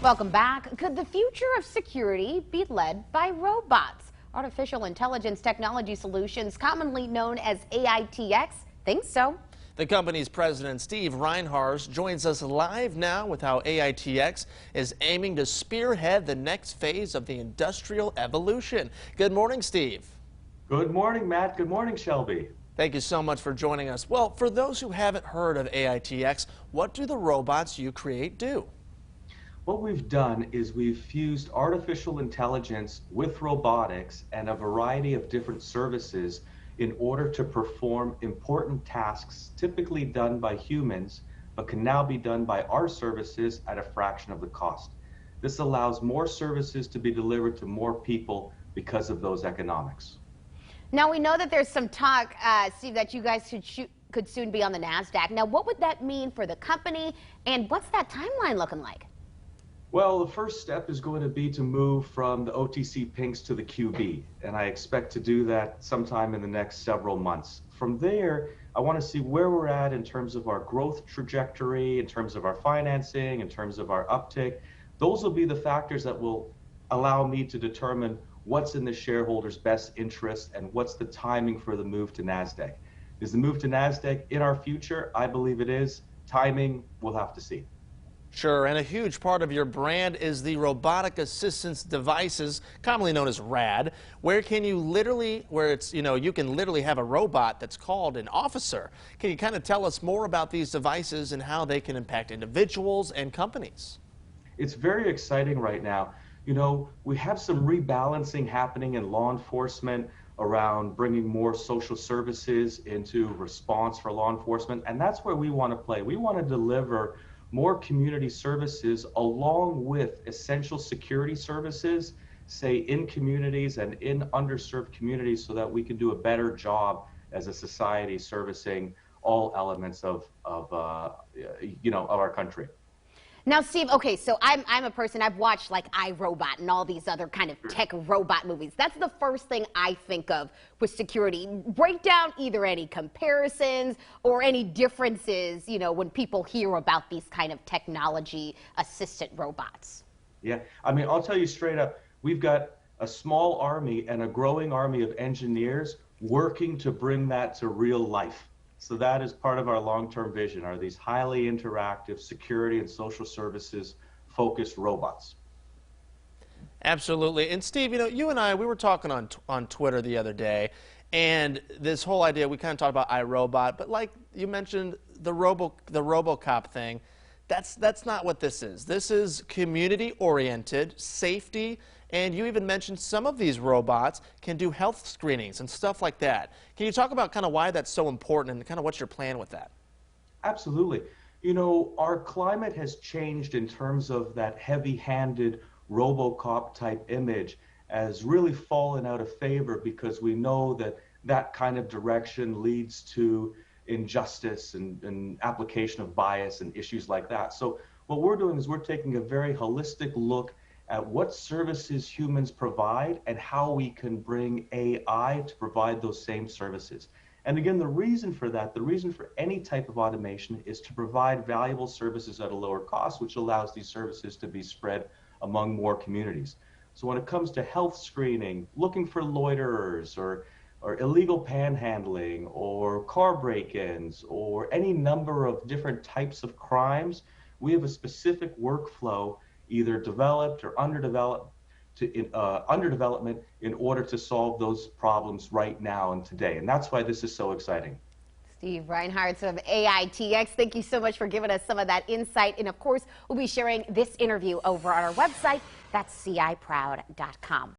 Welcome back. Could the future of security be led by robots? Artificial Intelligence Technology Solutions, commonly known as AITX, thinks so. The company's president, Steve Reinhardt, joins us live now with how AITX is aiming to spearhead the next phase of the industrial evolution. Good morning, Steve. Good morning, Matt. Good morning, Shelby. Thank you so much for joining us. Well, for those who haven't heard of AITX, what do the robots you create do? What we've done is we've fused artificial intelligence with robotics and a variety of different services in order to perform important tasks typically done by humans, but can now be done by our services at a fraction of the cost. This allows more services to be delivered to more people because of those economics. Now, we know that there's some talk, Steve, that you guys could soon be on the NASDAQ. Now, what would that mean for the company, and what's that timeline looking like? Well, the first step is going to be to move from the OTC Pinks to the QB, and I expect to do that sometime in the next several months. From there, I want to see where we're at in terms of our growth trajectory, in terms of our financing, in terms of our uptick. Those will be the factors that will allow me to determine what's in the shareholders' best interest and what's the timing for the move to NASDAQ. Is the move to NASDAQ in our future? I believe it is. Timing, we'll have to see. Sure, and a huge part of your brand is the robotic assistance devices, commonly known as RAD, where you can literally have a robot that's called an officer. Can you kind of tell us more about these devices and how they can impact individuals and companies? It's very exciting right now. You know, we have some rebalancing happening in law enforcement around bringing more social services into response for law enforcement, and that's where we want to play. We want to deliver more community services along with essential security services, say in communities and in underserved communities, so that we can do a better job as a society servicing all elements of our country. Now, Steve, okay, so I'm a person, I've watched like iRobot and all these other kind of tech robot movies. That's the first thing I think of with security. Break down either any comparisons or any differences, when people hear about these kind of technology assistant robots. Yeah, I mean, I'll tell you straight up, we've got a small army and a growing army of engineers working to bring that to real life. So that is part of our long-term vision, are these highly interactive security and social services focused robots. Absolutely. And Steve, you and I, we were talking on Twitter the other day, and this whole idea, we kind of talked about iRobot, but like you mentioned, the RoboCop thing, that's not what this is. This is community-oriented, safety, and you even mentioned some of these robots can do health screenings and stuff like that. Can you talk about kind of why that's so important and kind of what's your plan with that? Absolutely. Our climate has changed in terms of that heavy-handed RoboCop type image has really fallen out of favor because we know that that kind of direction leads to injustice and application of bias and issues like that. So what we're doing is we're taking a very holistic look at what services humans provide and how we can bring AI to provide those same services. And again, the reason for any type of automation is to provide valuable services at a lower cost, which allows these services to be spread among more communities. So when it comes to health screening, looking for loiterers or illegal panhandling or car break-ins or any number of different types of crimes, we have a specific workflow either developed or under development in order to solve those problems right now and today. And that's why this is so exciting. Steve Reinhardt of AITX, thank you so much for giving us some of that insight. And of course, we'll be sharing this interview over on our website. That's ciproud.com.